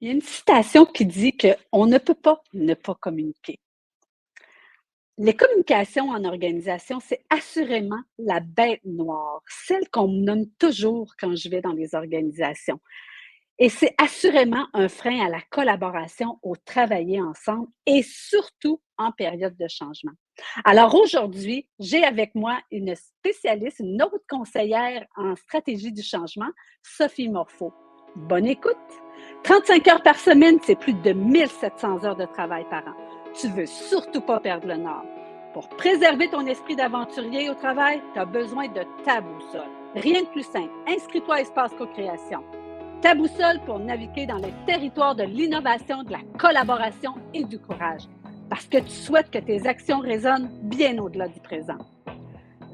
Il y a une citation qui dit qu'on ne peut pas ne pas communiquer. Les communications en organisation, c'est assurément la bête noire, celle qu'on me nomme toujours quand je vais dans les organisations. Et c'est assurément un frein à la collaboration, au travailler ensemble et surtout en période de changement. Alors aujourd'hui, j'ai avec moi une spécialiste, une autre conseillère en stratégie du changement, Sophie Morfeau. Bonne écoute! 35 heures par semaine, c'est plus de 1700 heures de travail par an. Tu veux surtout pas perdre le nord. Pour préserver ton esprit d'aventurier au travail, tu as besoin de ta boussole. Rien de plus simple. Inscris-toi à Espace Co-création. Ta boussole pour naviguer dans les territoires de l'innovation, de la collaboration et du courage. Parce que tu souhaites que tes actions résonnent bien au-delà du présent.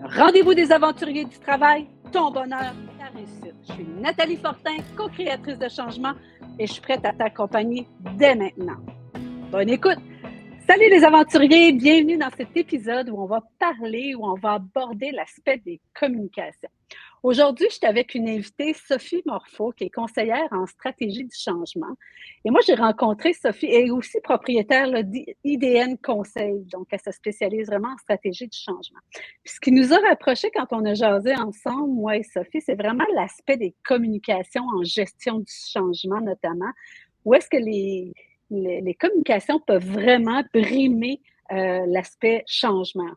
Rendez-vous des aventuriers du travail, ton bonheur, ta réussite. Je suis Nathalie Fortin, co-créatrice de changement et je suis prête à t'accompagner dès maintenant. Bonne écoute! Salut les aventuriers, bienvenue dans cet épisode où on va parler, où on va aborder l'aspect des communications. Aujourd'hui, je suis avec une invitée, Sophie Morfeau, qui est conseillère en stratégie du changement. Et moi, j'ai rencontré Sophie, elle est aussi propriétaire d'IDN Conseil, donc elle se spécialise vraiment en stratégie du changement. Puis ce qui nous a rapprochés quand on a jasé ensemble, moi et Sophie, c'est vraiment l'aspect des communications en gestion du changement notamment, où est-ce que les communications peuvent vraiment brimer l'aspect changement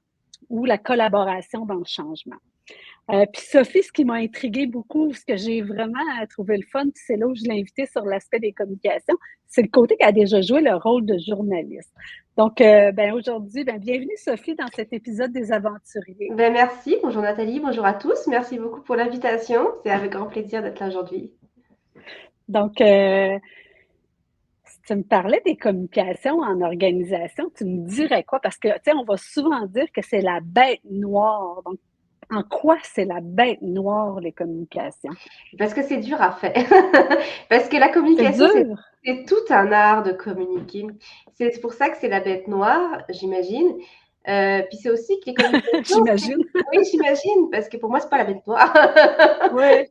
ou la collaboration dans le changement. Puis Sophie, ce qui m'a intriguée beaucoup, ce que j'ai vraiment trouvé le fun, puis c'est là où je l'ai invitée sur l'aspect des communications, c'est le côté qu'elle a déjà joué le rôle de journaliste. Donc, aujourd'hui, bienvenue Sophie dans cet épisode des Aventuriers. Merci, bonjour Nathalie, bonjour à tous. Merci beaucoup pour l'invitation. C'est avec grand plaisir d'être là aujourd'hui. Donc, si tu me parlais des communications en organisation, tu me dirais quoi? Parce que, tu sais, on va souvent dire que c'est la bête noire. Donc, en quoi c'est la bête noire, les communications? Parce que c'est dur à faire. Parce que la C'est communication, c'est dur, c'est tout un art de communiquer. C'est pour ça que c'est la bête noire, j'imagine. Puis c'est aussi que les communications, j'imagine. oui, j'imagine, parce que pour moi, c'est pas la bête noire. Oui.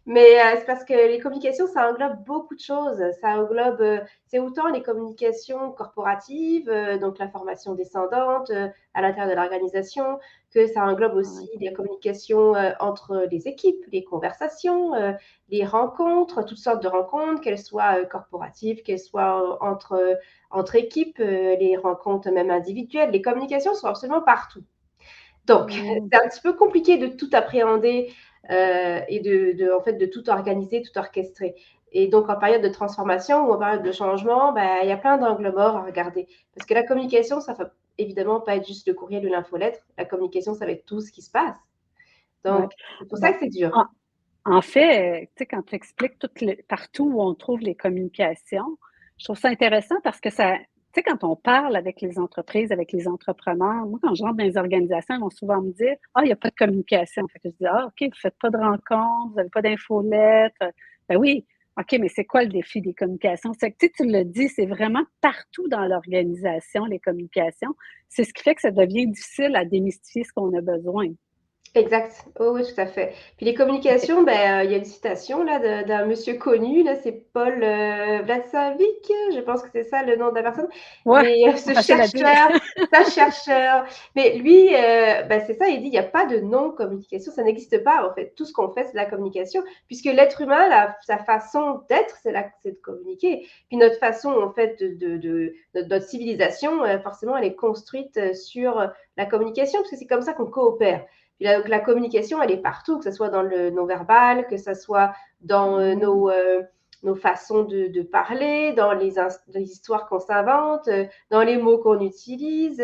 Mais c'est parce que les communications, ça englobe beaucoup de choses. Ça englobe, c'est autant les communications corporatives, donc l'information descendante à l'intérieur de l'organisation, que ça englobe aussi Ouais. les communications entre les équipes, les conversations, les rencontres, toutes sortes de rencontres, qu'elles soient corporatives, qu'elles soient entre équipes, les rencontres même individuelles. Les communications sont absolument partout. Donc, Mm. c'est un petit peu compliqué de tout appréhender et en fait, de tout organiser, tout orchestrer. Et donc, en période de transformation ou en période de changement, il y a plein d'angles morts à regarder. Parce que la communication, ça ne va évidemment pas être juste le courriel ou l'infolettre. La communication, ça va être tout ce qui se passe. Ouais. Donc, c'est pour ça Ben, que c'est dur. en, en fait, tu sais, quand tu expliques partout où on trouve les communications, je trouve ça intéressant parce que ça, tu sais, quand on parle avec les entreprises, avec les entrepreneurs, moi, quand je rentre dans les organisations, ils vont souvent me dire: Ah, il n'y a pas de communication. Fait que je dis: Ah, OK, vous ne faites pas de rencontres, vous n'avez pas d'infolettes. Ben oui, OK, mais c'est quoi le défi des communications? C'est que tu le dis, c'est vraiment partout dans l'organisation, les communications. C'est ce qui fait que ça devient difficile à démystifier ce qu'on a besoin. Exact. Oh, oui, tout à fait. Puis les communications, il y a une citation là d'un monsieur connu, là, c'est Paul Vlasavik, je pense que c'est ça le nom de la personne. Ouais, Mais pas facile à dire. c'est un chercheur. Mais lui, c'est ça, il dit, il n'y a pas de non-communication, ça n'existe pas en fait. Tout ce qu'on fait, c'est de la communication, puisque l'être humain, sa façon d'être, c'est de communiquer. Puis notre façon, en fait, notre civilisation, forcément, elle est construite sur la communication, parce que c'est comme ça qu'on coopère. Puis la communication, elle est partout, que ce soit dans le non-verbal, que ce soit dans nos façons de parler, dans les histoires qu'on s'invente, dans les mots qu'on utilise,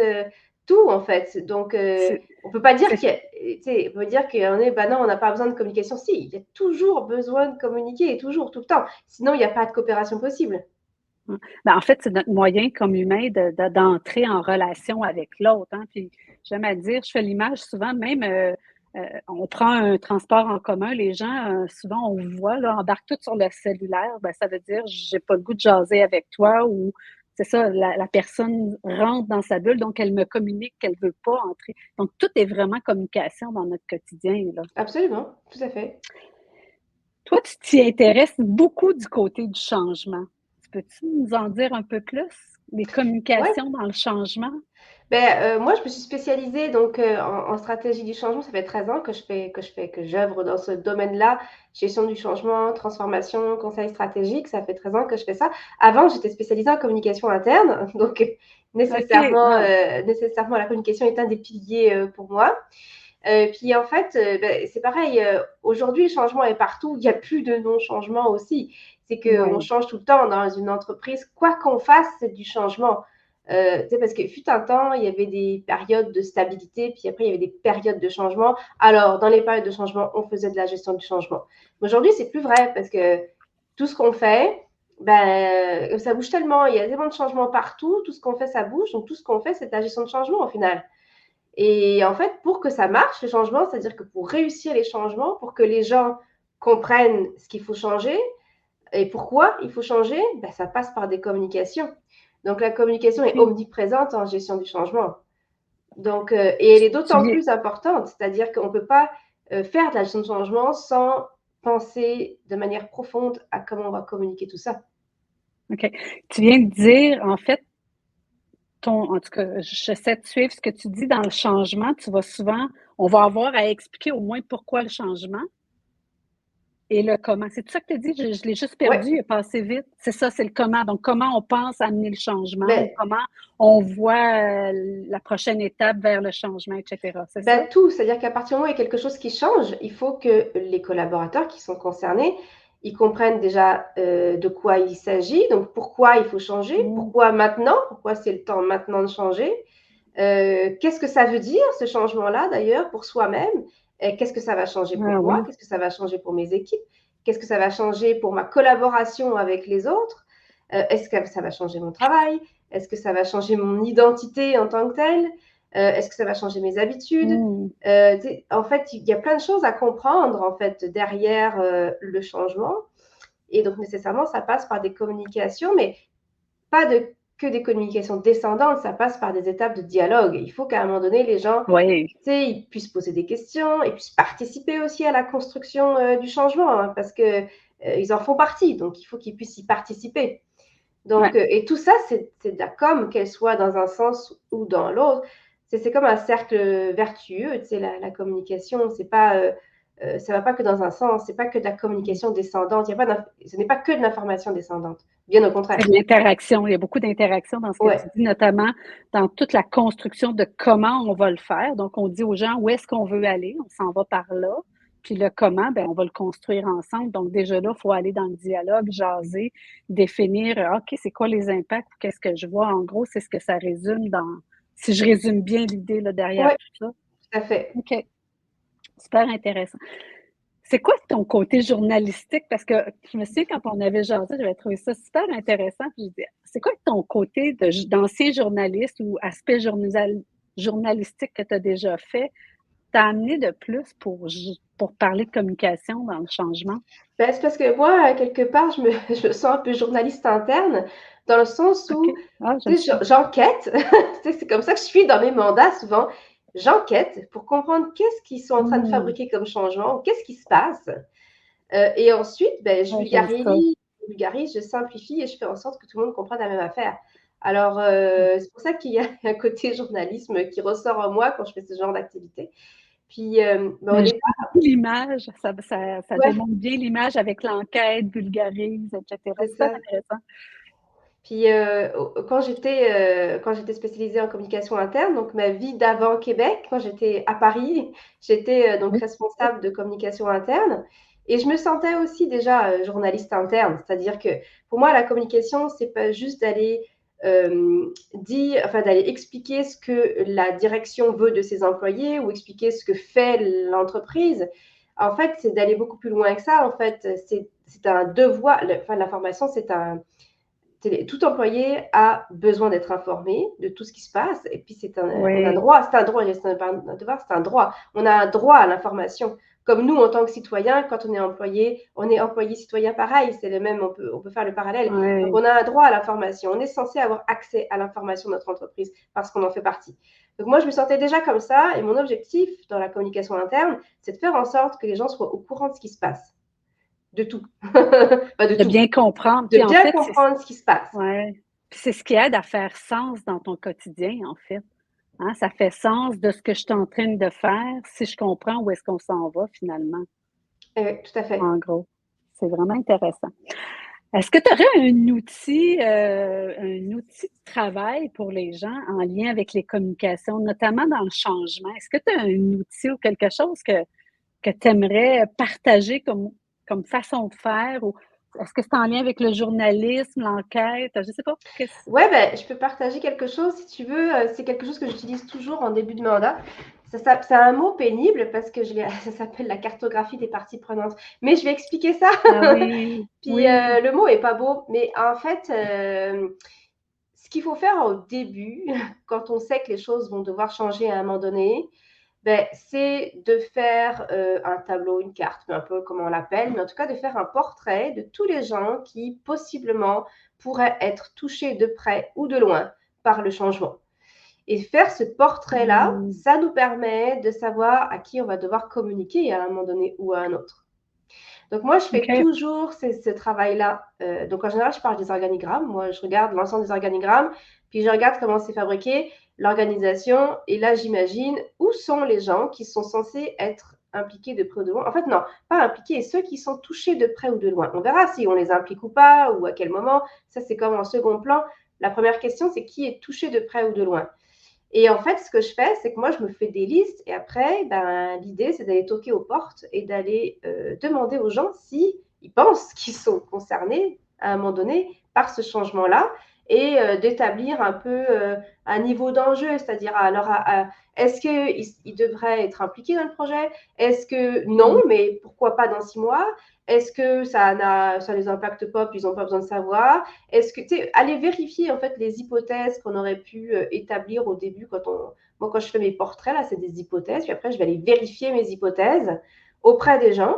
tout en fait. Donc, C'est, on peut pas dire c'est, on peut dire qu'on est, non, on n'a pas besoin de communication. Si, il y a toujours besoin de communiquer, et toujours, tout le temps. Sinon, il n'y a pas de coopération possible. en fait, c'est notre moyen comme humain d'entrer en relation avec l'autre. Hein. Puis, j'aime à dire, je fais l'image souvent, même on prend un transport en commun, les gens, souvent, on voit, là, embarquent tout sur le cellulaire. Ben, ça veut dire, j'ai pas le goût de jaser avec toi ou c'est ça, la personne rentre dans sa bulle, donc elle me communique qu'elle veut pas entrer. Donc, tout est vraiment communication dans notre quotidien, là. Absolument, tout à fait. Toi, tu t'y intéresses beaucoup du côté du changement. peux-tu nous en dire un peu plus? Les Ouais. communications dans le changement? Moi, je me suis spécialisée donc en stratégie du changement. Ça fait 13 ans que j'œuvre dans ce domaine-là, gestion du changement, transformation, conseil stratégique. Ça fait 13 ans que je fais ça. Avant, j'étais spécialisée en communication interne, donc OK, nécessairement, wow! nécessairement, la communication est un des piliers pour moi. Puis en fait, c'est pareil. Aujourd'hui, le changement est partout. Il n'y a plus de non-changement aussi. C'est qu'on Ouais, change tout le temps dans une entreprise. Quoi qu'on fasse, c'est du changement. Parce que fut un temps, il y avait des périodes de stabilité, puis après, il y avait des périodes de changement. Alors, dans les périodes de changement, on faisait de la gestion du changement. Mais aujourd'hui, c'est plus vrai parce que tout ce qu'on fait, ça bouge tellement. Il y a tellement de changements partout. Tout ce qu'on fait, ça bouge. Donc, tout ce qu'on fait, c'est de la gestion de changement au final. Et en fait, pour que ça marche, les changements, c'est-à-dire que pour réussir les changements, pour que les gens comprennent ce qu'il faut changer et pourquoi il faut changer, ça passe par des communications. Donc la communication est OK. omniprésente en gestion du changement. Donc, et elle est Tu d'autant viens plus importante, c'est-à-dire qu'on ne peut pas faire de la gestion de changement sans penser de manière profonde à comment on va communiquer tout ça. OK. Tu viens de dire, en fait, en tout cas, j'essaie de suivre ce que tu dis dans le changement. Tu vas souvent on va avoir à expliquer au moins pourquoi le changement et le comment. C'est ça que tu as dit? Je l'ai juste Ouais, perdu, il est passé vite. C'est ça, c'est le comment. Donc, comment on pense amener le changement ou ben, comment on voit, la prochaine étape vers le changement et cetera, c'est ça? tout, c'est-à-dire qu'à partir du moment où il y a quelque chose qui change, il faut que les collaborateurs qui sont concernés, ils comprennent déjà, de quoi il s'agit, donc pourquoi il faut changer, Mmh. pourquoi maintenant, pourquoi c'est le temps maintenant de changer, qu'est-ce que ça veut dire ce changement-là d'ailleurs pour soi-même? Et qu'est-ce que ça va changer Ah pour moi? oui. Qu'est-ce que ça va changer pour mes équipes? Qu'est-ce que ça va changer pour ma collaboration avec les autres? Est-ce que ça va changer mon travail? Est-ce que ça va changer mon identité en tant que telle? Est-ce que ça va changer mes habitudes? Mmh. En fait, il y a plein de choses à comprendre en fait derrière le changement. Et donc nécessairement, ça passe par des communications, mais pas que des communications descendantes, ça passe par des étapes de dialogue. Il faut qu'à un moment donné, les gens, Oui. ils puissent poser des questions, ils puissent participer aussi à la construction du changement, hein, parce que ils en font partie, donc il faut qu'ils puissent y participer. Ouais. Donc, et tout ça, c'est de la com, qu'elle soit dans un sens ou dans l'autre. C'est comme un cercle vertueux, la communication. C'est pas, ça va pas que dans un sens, c'est pas que de la Mmh. communication descendante. Ce n'est pas que de l'information descendante, bien au C'est contraire. de l'interaction. Il y a beaucoup d'interaction dans ce que tu Ouais, dis, notamment dans toute la construction de comment on va le faire. Donc, on dit aux gens où est-ce qu'on veut aller, on s'en va par là. Puis le comment, ben, on va le construire ensemble. Donc, déjà là, il faut aller dans le dialogue, jaser, définir, OK, c'est quoi les impacts? Qu'est-ce que je vois? En gros, c'est ce que ça résume dans, si je résume bien l'idée là, derrière ouais, tout ça. tout à fait. OK, super intéressant. C'est quoi ton côté journalistique? Parce que je me souviens quand on avait jasé, j'avais trouvé ça super intéressant. Puis je disais, c'est quoi ton côté d'ancien journaliste ou aspect journalistique que tu as déjà fait, t'a amené de plus pour parler de communication dans le changement? C'est parce que moi, quelque part, je me sens un peu journaliste interne, dans le sens OK. où, Ah, j'aime ça. j'enquête. C'est comme ça que je suis dans mes mandats souvent. J'enquête pour comprendre qu'est-ce qu'ils sont en train de Mmh. fabriquer comme changement, qu'est-ce qui se passe. Et ensuite, je Ouais, j'aime ça. vulgarise, je simplifie et je fais en sorte que tout le monde comprenne la même affaire. Alors, Mmh. c'est pour ça qu'il y a un côté journalisme qui ressort en moi quand je fais ce genre d'activité. Puis, au Mais j'aime départ, beaucoup l'image. Ça ouais, démontre bien l'image avec l'enquête, vulgarise, et cetera. c'est Super ça. intéressant. Puis, quand j'étais spécialisée en communication interne, donc ma vie d'avant Québec, quand j'étais à Paris, j'étais, donc Oui. responsable de communication interne et je me sentais aussi déjà, journaliste interne. C'est-à-dire que pour moi, la communication, c'est pas juste d'aller, d'aller expliquer ce que la direction veut de ses employés ou expliquer ce que fait l'entreprise. En fait, c'est d'aller beaucoup plus loin que ça. En fait, c'est un devoir, l'information, tout employé a besoin d'être informé de tout ce qui se passe. Et puis, on a un Oui. droit, c'est un droit, c'est pas un devoir, c'est un droit. On a un droit à l'information. Comme nous, en tant que citoyens, quand on est employé citoyen pareil, c'est le même, on peut faire le parallèle. Donc, Oui. on a un droit à l'information. On est censé avoir accès à l'information de notre entreprise parce qu'on en fait partie. Donc, moi, je me sentais déjà comme ça. Et mon objectif dans la communication interne, c'est de faire en sorte que les gens soient au courant de ce qui se passe. de tout. Pas de De tout. bien comprendre. De Puis en bien fait, comprendre ce qui se passe. ouais, c'est ce qui aide à faire sens dans ton quotidien, en fait. Hein, ça fait sens de ce que je suis en train de faire si je comprends où est-ce qu'on s'en va finalement, Tout à fait. en gros. C'est vraiment intéressant. Est-ce que tu aurais un outil de travail pour les gens en lien avec les communications, notamment dans le changement? Est-ce que tu as un outil ou quelque chose que tu aimerais partager comme façon de faire? Ou est-ce que c'est en lien avec le journalisme, l'enquête? Je ne sais pas. Ouais, ben, je peux partager quelque chose si tu veux. C'est quelque chose que j'utilise toujours en début de mandat. C'est un mot pénible parce que ça s'appelle la cartographie des parties prenantes. Mais je vais expliquer ça. Ah oui, Puis oui. le mot est pas beau, mais en fait, ce qu'il faut faire au début, quand on sait que les choses vont devoir changer à un moment donné, ben, c'est de faire un tableau, une carte, peu importe comment on l'appelle, mais en tout cas de faire un portrait de tous les gens qui possiblement pourraient être touchés de près ou de loin par le changement. Et faire ce portrait-là, Mmh. ça nous permet de savoir à qui on va devoir communiquer à un moment donné ou à un autre. Donc moi, je fais OK. toujours ce travail-là. Donc en général, je parle des organigrammes. Moi, je regarde l'ensemble des organigrammes, puis je regarde comment c'est fabriqué, l'organisation, et là, j'imagine où sont les gens qui sont censés être impliqués de près ou de loin. En fait, non, pas impliqués, ceux qui sont touchés de près ou de loin. On verra si on les implique ou pas, ou à quel moment. Ça, c'est comme en second plan. La première question, c'est qui est touché de près ou de loin. Et en fait, ce que je fais, c'est que moi, je me fais des listes et après, ben, l'idée, c'est d'aller toquer aux portes et d'aller demander aux gens s'ils pensent qu'ils sont concernés à un moment donné par ce changement-là et d'établir un peu un niveau d'enjeu, c'est-à-dire alors est-ce qu'ils devraient être impliqués dans le projet? Est-ce que non, Mmh. mais pourquoi pas dans 6 mois? Est-ce que ça les impacte pas, puis ils n'ont pas besoin de savoir? Est-ce que, tu sais, aller vérifier en fait les hypothèses qu'on aurait pu établir au début moi, quand je fais mes portraits, là, c'est des hypothèses, puis après, je vais aller vérifier mes hypothèses auprès des gens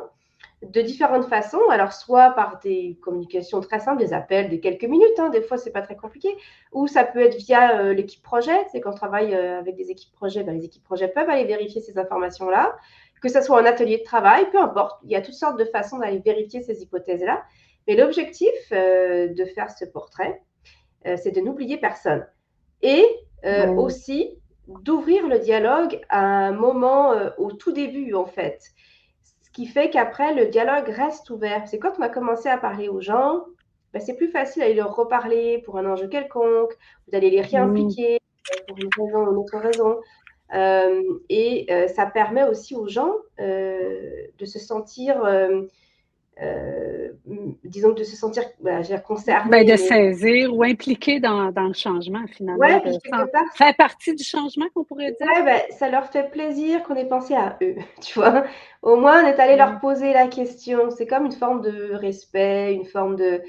de différentes façons. Alors, soit par des communications très simples, des appels de quelques minutes, hein, des fois, c'est pas très compliqué, ou ça peut être via l'équipe projet. C'est quand on travaille avec des équipes projet, ben, les équipes projet peuvent aller vérifier ces informations-là, que ce soit en atelier de travail, peu importe. Il y a toutes sortes de façons d'aller vérifier ces hypothèses-là. Mais l'objectif de faire ce portrait, c'est de n'oublier personne. Et Ouais. aussi d'ouvrir le dialogue à un moment au tout début, en fait. Ce qui fait qu'après, le dialogue reste ouvert. C'est quand on a commencé à parler aux gens, ben, c'est plus facile d'aller leur reparler pour un enjeu quelconque, ou d'aller les Mmh. réimpliquer pour une raison ou une autre raison. Ça permet aussi aux gens de se sentir disons de se sentir Ben, concernés. de Mais saisir ou impliqué dans le changement finalement, ouais, de puis quelque part, faire partie du changement qu'on pourrait dire? ouais, ben, ça leur fait plaisir qu'on ait pensé à eux, tu vois. Au moins, on est allé leur Ouais. poser la question. C'est comme une forme de respect, une forme de.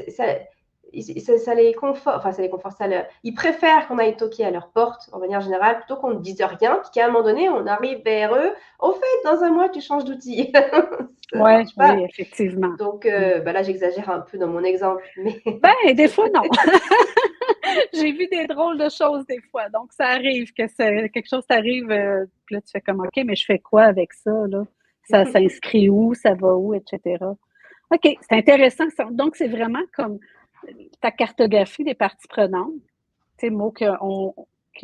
Ça, ça les conforte, enfin, ça les conforte, ils préfèrent qu'on aille toquer à leur porte, en manière générale, plutôt qu'on ne dise rien, puis qu'à un moment donné, on arrive vers eux. Au fait, dans un mois, tu changes d'outil. Ça Ouais, marche pas. oui, effectivement. Donc, Mmh. ben là, j'exagère un peu dans mon exemple, mais Ben, des fois, non. J'ai vu des drôles de choses des fois, donc ça arrive que quelque chose t'arrive, puis là, tu fais comme: «OK, mais je fais quoi avec ça, là? Ça s'inscrit où? Ça va où?» et cetera. OK, c'est intéressant ça. Donc c'est vraiment comme ta cartographie des parties prenantes, tu sais, mot qui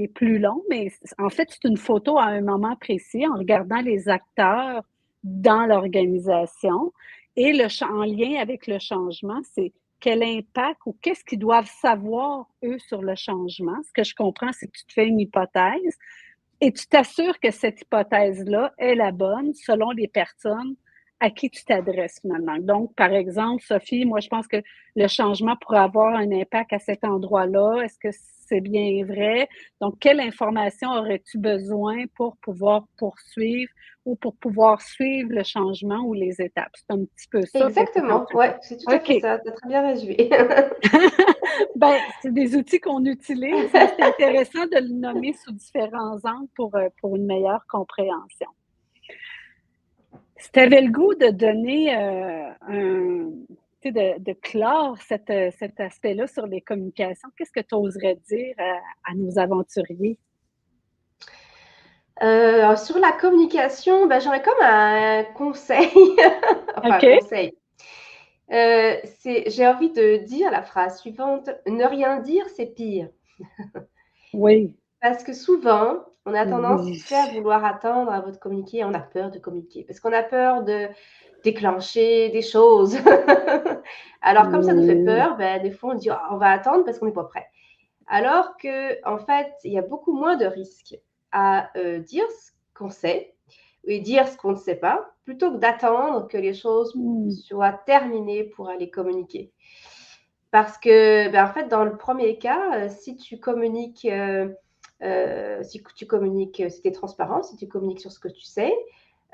est plus long, mais en fait, c'est une photo à un moment précis en regardant les acteurs dans l'organisation et en lien avec le changement, c'est quel impact ou qu'est-ce qu'ils doivent savoir, eux, sur le changement. Ce que je comprends, c'est que tu te fais une hypothèse et tu t'assures que cette hypothèse-là est la bonne selon les personnes à qui tu t'adresses finalement. Donc, par exemple, Sophie, moi, je pense que le changement pourrait avoir un impact à cet endroit-là. Est-ce que c'est bien vrai? Donc, quelle information aurais-tu besoin pour pouvoir poursuivre ou pour pouvoir suivre le changement ou les étapes? C'est un petit peu ça que tu es en exactement. train de Ouais, c'est tout faire. à fait OK. ça. Tu as très bien résumé. Ben, c'est des outils qu'on utilise, mais c'est intéressant de le nommer sous différents angles pour une meilleure compréhension. Si tu avais le goût de donner, tu sais, de clore cet aspect-là sur les communications, qu'est-ce que tu oserais dire à nos aventuriers? Sur la communication, bah, j'aurais comme un conseil, enfin un OK. conseil. J'ai envie de dire la phrase suivante: «Ne rien dire, c'est pire». Oui, Parce que souvent, on a tendance, tu oui. sais, à vouloir attendre avant de communiquer. On a peur de communiquer parce qu'on a peur de déclencher des choses. Alors comme ça nous fait Oui. peur, des fois on dit: «Ah, on va attendre parce qu'on n'est pas prêt». Alors qu'en fait, il y a beaucoup moins de risques à, dire ce qu'on sait et dire ce qu'on ne sait pas, plutôt que d'attendre que les choses Mmh. soient terminées pour aller communiquer. Parce que, en fait, dans le premier cas, si tu communiques, si tu communiques, si tu es transparent, si tu communiques sur ce que tu sais,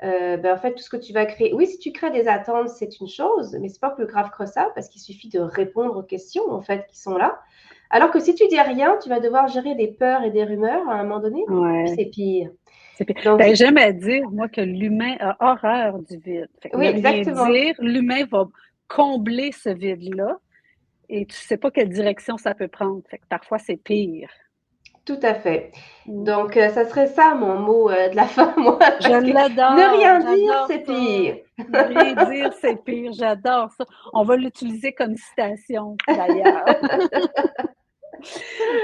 en fait, tout ce que tu vas créer oui, si tu crées des attentes, c'est une chose, mais c'est pas plus grave que ça parce qu'il suffit de répondre aux questions, en fait, qui sont là. Alors que si tu dis rien, tu vas devoir gérer des peurs et des rumeurs à un moment donné, puis Ouais, c'est pire. c'est pire. Donc Ben, j'aime à dire, moi, que l'humain a horreur du vide. Fait que oui, ne rien exactement, dire, l'humain va combler ce vide-là et tu sais pas quelle direction ça peut prendre. Fait que parfois, c'est pire. tout à fait. Mmh. Donc ça serait ça mon mot, de la fin, moi, Je parce que ne l'adore, rien dire, j'adore c'est ça. pire. Ne rien dire, c'est pire, j'adore ça. On va l'utiliser comme citation, d'ailleurs.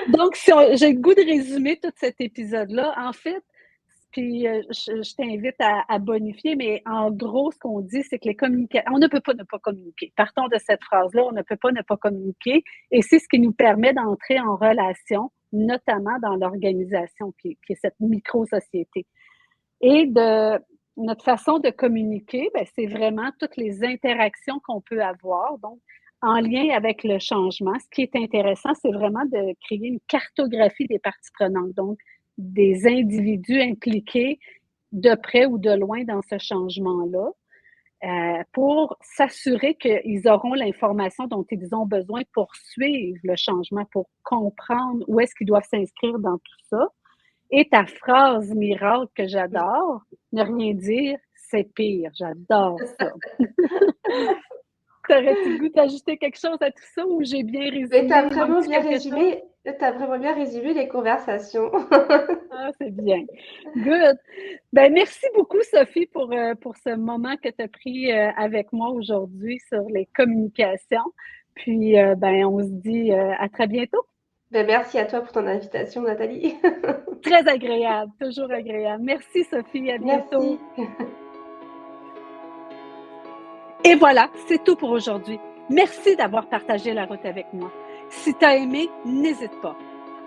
Donc, si j'ai le goût de résumer tout cet épisode-là, en fait, puis je t'invite à bonifier, mais en gros, ce qu'on dit, c'est que on ne peut pas ne pas communiquer. Partons de cette phrase-là, on ne peut pas ne pas communiquer, et c'est ce qui nous permet d'entrer en relation, notamment dans l'organisation, qui est cette micro-société. Et de notre façon de communiquer, ben, c'est vraiment toutes les interactions qu'on peut avoir, donc en lien avec le changement. Ce qui est intéressant, c'est vraiment de créer une cartographie des parties prenantes, donc des individus impliqués de près ou de loin dans ce changement-là, pour s'assurer qu'ils auront l'information dont ils ont besoin pour suivre le changement, pour comprendre où est-ce qu'ils doivent s'inscrire dans tout ça. Et ta phrase miracle que j'adore, ne rien dire, c'est pire. J'adore ça. T'aurais-tu le goût d'ajouter quelque chose à tout ça ou j'ai bien Mais tu as résumé? Il vraiment manque-tu bien quelque chose? résumé tu as vraiment bien résumé les conversations. Ah, c'est bien. Good. Ben, merci beaucoup, Sophie, pour ce moment que tu as pris avec moi aujourd'hui sur les communications. Puis, ben, on se dit à très bientôt. Merci à toi pour ton invitation, Nathalie. Très agréable, toujours agréable. Merci, Sophie. À bientôt. Merci. Et voilà, c'est tout pour aujourd'hui. Merci d'avoir partagé la route avec moi. Si tu as aimé, n'hésite pas.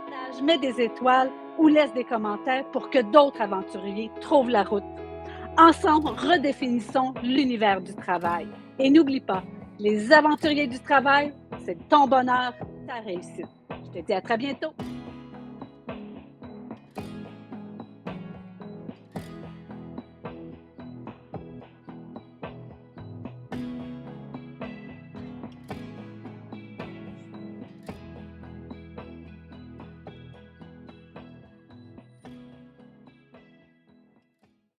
Partage, mets des étoiles ou laisse des commentaires pour que d'autres aventuriers trouvent la route. Ensemble, redéfinissons l'univers du travail. Et n'oublie pas, les aventuriers du travail, c'est ton bonheur, ta réussite. Je te dis à très bientôt.